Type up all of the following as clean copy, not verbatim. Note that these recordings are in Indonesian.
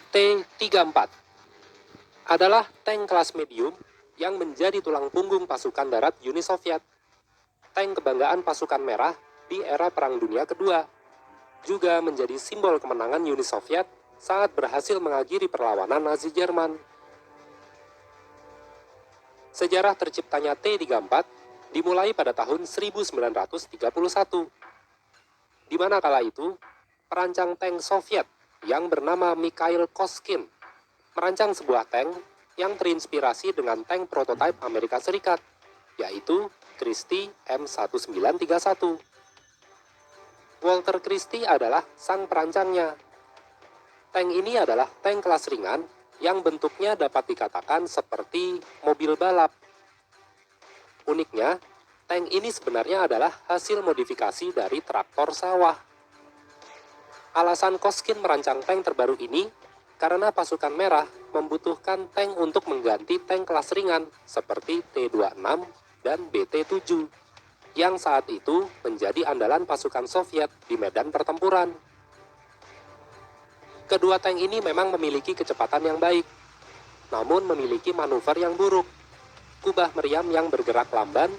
T-34 adalah tank kelas medium yang menjadi tulang punggung pasukan darat Uni Soviet. Tank kebanggaan pasukan merah di era Perang Dunia Kedua. Juga menjadi simbol kemenangan Uni Soviet saat berhasil mengakhiri perlawanan Nazi Jerman. Sejarah terciptanya T-34 dimulai pada tahun 1931, di mana kala itu perancang tank Soviet yang bernama Mikhail Koskine merancang sebuah tank yang terinspirasi dengan tank prototipe Amerika Serikat, yaitu Christie M1931. Walter Christie adalah sang perancangnya. Tank ini adalah tank kelas ringan yang bentuknya dapat dikatakan seperti mobil balap. Uniknya, tank ini sebenarnya adalah hasil modifikasi dari traktor sawah. Alasan Koskine merancang tank terbaru ini karena pasukan merah membutuhkan tank untuk mengganti tank kelas ringan seperti T-26 dan BT-7 yang saat itu menjadi andalan pasukan Soviet di medan pertempuran. Kedua tank ini memang memiliki kecepatan yang baik, namun memiliki manuver yang buruk, kubah meriam yang bergerak lamban,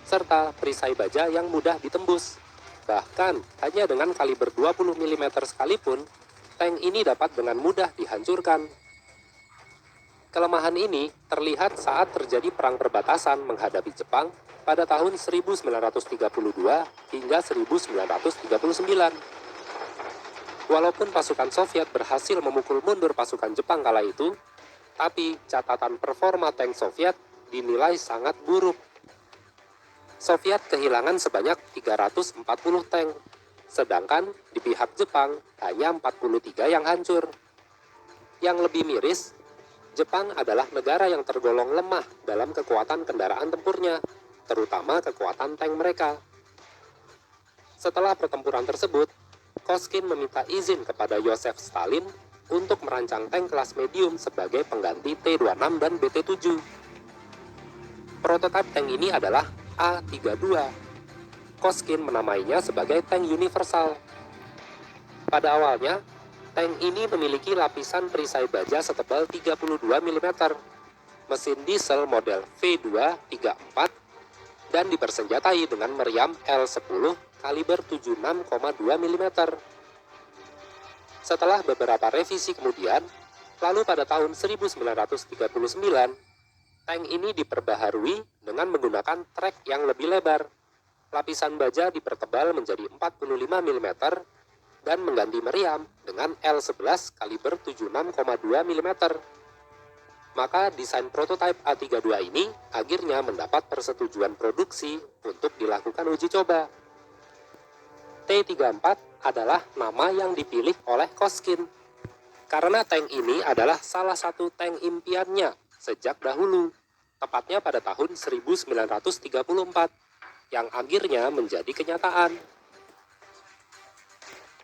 serta perisai baja yang mudah ditembus. Bahkan hanya dengan kaliber 20 mm sekalipun, tank ini dapat dengan mudah dihancurkan. Kelemahan ini terlihat saat terjadi perang perbatasan menghadapi Jepang pada tahun 1932 hingga 1939. Walaupun pasukan Soviet berhasil memukul mundur pasukan Jepang kala itu, tapi catatan performa tank Soviet dinilai sangat buruk. Soviet kehilangan sebanyak 340 tank, sedangkan di pihak Jepang hanya 43 yang hancur. Yang lebih miris, Jepang adalah negara yang tergolong lemah dalam kekuatan kendaraan tempurnya, terutama kekuatan tank mereka. Setelah pertempuran tersebut, Koskine meminta izin kepada Joseph Stalin untuk merancang tank kelas medium sebagai pengganti T-26 dan BT-7. Prototipe tank ini adalah A-32. Koskine menamainya sebagai tank universal. Pada awalnya, tank ini memiliki lapisan perisai baja setebal 32 mm, mesin diesel model V234, dan dipersenjatai dengan meriam L10 kaliber 76,2 mm. Setelah beberapa revisi kemudian, lalu pada tahun 1939, tank ini diperbaharui dengan menggunakan trek yang lebih lebar. Lapisan baja dipertebal menjadi 45 mm dan mengganti meriam dengan L11 kaliber 76,2 mm. Maka desain prototipe A32 ini akhirnya mendapat persetujuan produksi untuk dilakukan uji coba. T-34 adalah nama yang dipilih oleh Koskine karena tank ini adalah salah satu tank impiannya sejak dahulu, tepatnya pada tahun 1934, yang akhirnya menjadi kenyataan.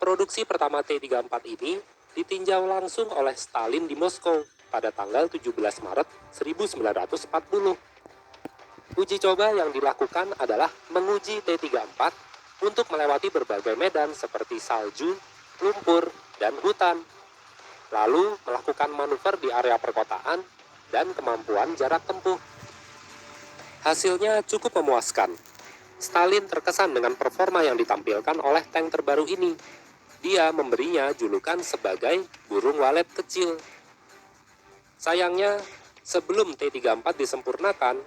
Produksi pertama T-34 ini ditinjau langsung oleh Stalin di Moskow pada tanggal 17 Maret 1940. Uji coba yang dilakukan adalah menguji T-34 untuk melewati berbagai medan seperti salju, lumpur, dan hutan, lalu melakukan manuver di area perkotaan dan kemampuan jarak tempuh. Hasilnya cukup memuaskan. Stalin terkesan dengan performa yang ditampilkan oleh tank terbaru ini. Dia memberinya julukan sebagai burung walet kecil. Sayangnya, sebelum T-34 disempurnakan,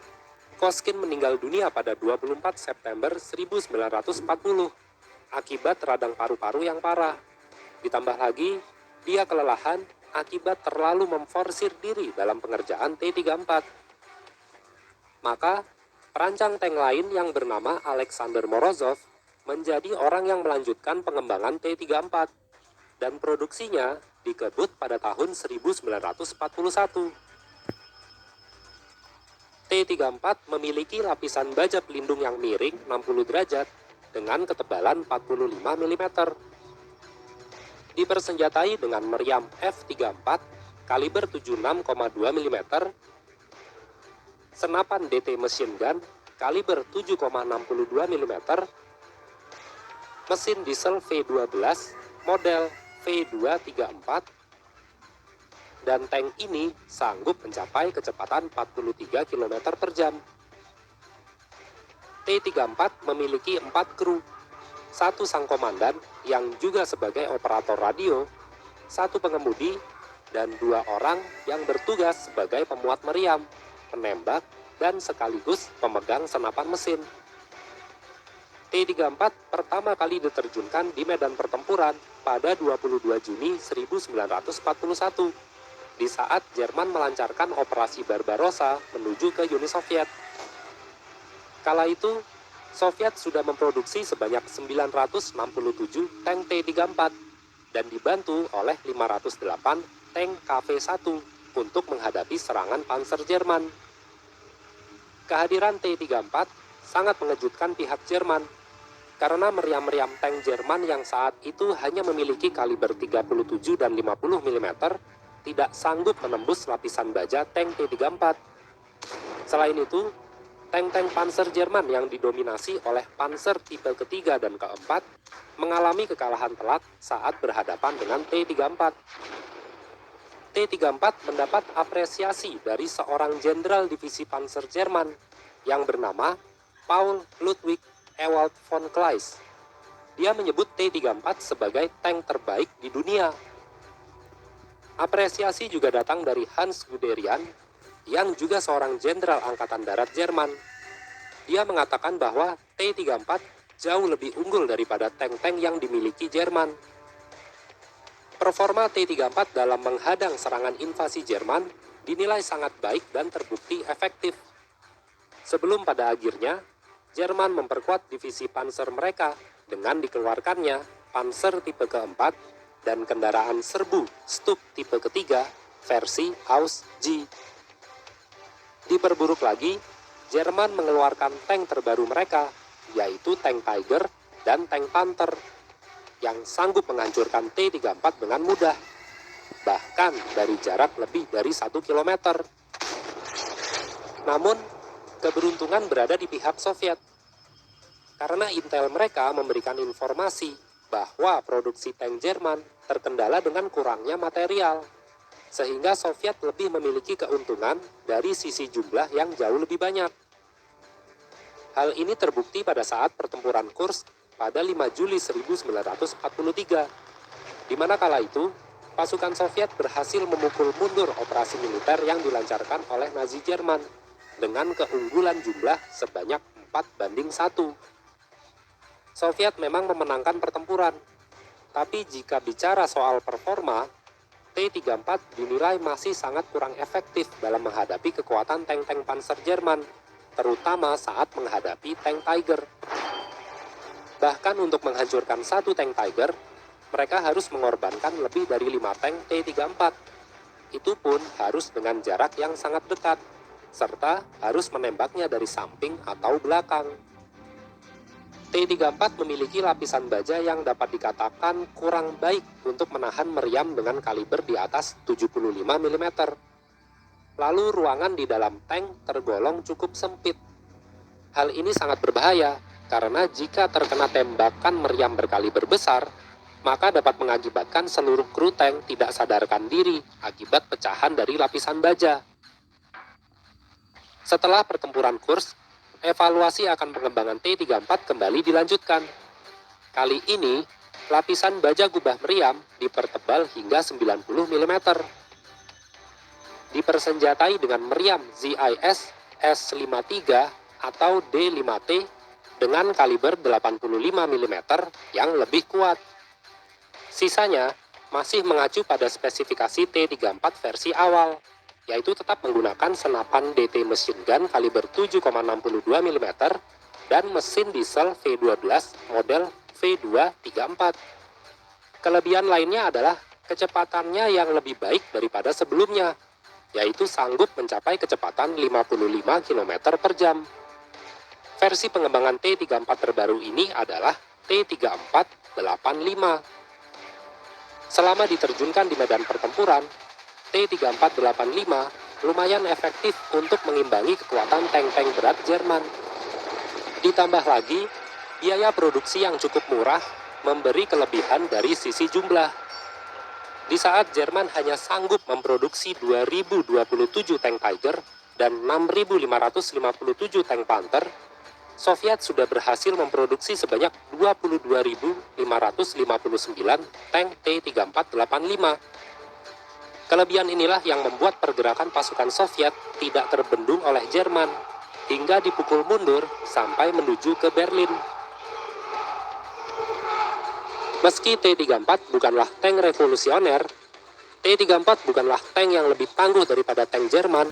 Koskine meninggal dunia pada 24 September 1940 akibat radang paru-paru yang parah. Ditambah lagi, dia kelelahan akibat terlalu memforsir diri dalam pengerjaan T-34. Maka, perancang tank lain yang bernama Alexander Morozov menjadi orang yang melanjutkan pengembangan T-34 dan produksinya dikebut pada tahun 1941. T-34 memiliki lapisan baja pelindung yang miring 60 derajat dengan ketebalan 45 mm. Dipersenjatai dengan meriam F-34 kaliber 76,2 mm, senapan DT machine gun kaliber 7,62 mm, mesin diesel V12 model V234, dan tank ini sanggup mencapai kecepatan 43 km per jam. T-34 memiliki 4 kru, 1 sang komandan yang juga sebagai operator radio, 1 pengemudi, dan 2 orang yang bertugas sebagai pemuat meriam, penembak, dan sekaligus pemegang senapan mesin. T-34 pertama kali diterjunkan di medan pertempuran pada 22 Juni 1941, di saat Jerman melancarkan operasi Barbarossa menuju ke Uni Soviet. Kala itu, Soviet sudah memproduksi sebanyak 967 tank T-34 dan dibantu oleh 508 tank KV-1 untuk menghadapi serangan panser Jerman. Kehadiran T-34 sangat mengejutkan pihak Jerman, karena meriam-meriam tank Jerman yang saat itu hanya memiliki kaliber 37 dan 50 mm tidak sanggup menembus lapisan baja tank T-34. Selain itu, tank-tank panser Jerman yang didominasi oleh panser tipe ketiga dan keempat mengalami kekalahan telak saat berhadapan dengan T-34. T-34 mendapat apresiasi dari seorang jenderal divisi panser Jerman yang bernama Paul Ludwig Ewald von Kleist. Dia menyebut T-34 sebagai tank terbaik di dunia. Apresiasi juga datang dari Hans Guderian, yang juga seorang jenderal angkatan darat Jerman. Dia mengatakan bahwa T-34 jauh lebih unggul daripada tank-tank yang dimiliki Jerman. Performa T-34 dalam menghadang serangan invasi Jerman dinilai sangat baik dan terbukti efektif. Sebelum pada akhirnya, Jerman memperkuat divisi panser mereka dengan dikeluarkannya panser tipe keempat dan kendaraan serbu Stuck tipe ketiga versi Aus G. Diperburuk lagi, Jerman mengeluarkan tank terbaru mereka, yaitu tank Tiger dan tank Panther, yang sanggup menghancurkan T-34 dengan mudah, bahkan dari jarak lebih dari 1 km. Namun, keberuntungan berada di pihak Soviet, karena intel mereka memberikan informasi bahwa produksi tank Jerman terkendala dengan kurangnya material, sehingga Soviet lebih memiliki keuntungan dari sisi jumlah yang jauh lebih banyak. Hal ini terbukti pada saat pertempuran Kursk pada 5 Juli 1943, di mana kala itu pasukan Soviet berhasil memukul mundur operasi militer yang dilancarkan oleh Nazi Jerman dengan keunggulan jumlah sebanyak 4-1. Soviet memang memenangkan pertempuran, tapi jika bicara soal performa, T-34 dinilai masih sangat kurang efektif dalam menghadapi kekuatan tank-tank panser Jerman, terutama saat menghadapi tank Tiger. Bahkan untuk menghancurkan satu tank Tiger, mereka harus mengorbankan lebih dari 5 tank T-34. Itu pun harus dengan jarak yang sangat dekat, serta harus menembaknya dari samping atau belakang. T-34 memiliki lapisan baja yang dapat dikatakan kurang baik untuk menahan meriam dengan kaliber di atas 75 mm. Lalu ruangan di dalam tank tergolong cukup sempit. Hal ini sangat berbahaya karena jika terkena tembakan meriam berkaliber besar, maka dapat mengakibatkan seluruh kru tank tidak sadarkan diri akibat pecahan dari lapisan baja. Setelah pertempuran Kursk, evaluasi akan pengembangan T-34 kembali dilanjutkan. Kali ini, lapisan baja gubah meriam dipertebal hingga 90 mm. Dipersenjatai dengan meriam ZIS S53 atau D5T dengan kaliber 85 mm yang lebih kuat. Sisanya masih mengacu pada spesifikasi T-34 versi awal, yaitu tetap menggunakan senapan DT machine gun kaliber 7,62 mm dan mesin diesel V12 model V234. Kelebihan lainnya adalah kecepatannya yang lebih baik daripada sebelumnya, yaitu sanggup mencapai kecepatan 55 km per jam. Versi pengembangan T-34 terbaru ini adalah T-3485. Selama diterjunkan di medan pertempuran, T-3485 lumayan efektif untuk mengimbangi kekuatan tank-tank berat Jerman. Ditambah lagi, biaya produksi yang cukup murah memberi kelebihan dari sisi jumlah. Di saat Jerman hanya sanggup memproduksi 2027 tank Tiger dan 6.557 tank Panther, Soviet sudah berhasil memproduksi sebanyak 22.559 tank T-3485. Kelebihan inilah yang membuat pergerakan pasukan Soviet tidak terbendung oleh Jerman, hingga dipukul mundur sampai menuju ke Berlin. Meski T-34 bukanlah tank revolusioner, T-34 bukanlah tank yang lebih tangguh daripada tank Jerman,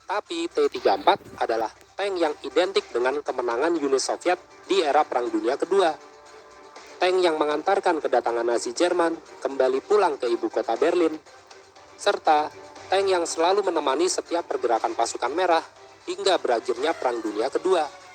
tapi T-34 adalah tank yang identik dengan kemenangan Uni Soviet di era Perang Dunia Kedua. Tank yang mengantarkan kedatangan Nazi Jerman kembali pulang ke ibu kota Berlin, serta tank yang selalu menemani setiap pergerakan pasukan merah hingga berakhirnya Perang Dunia Kedua.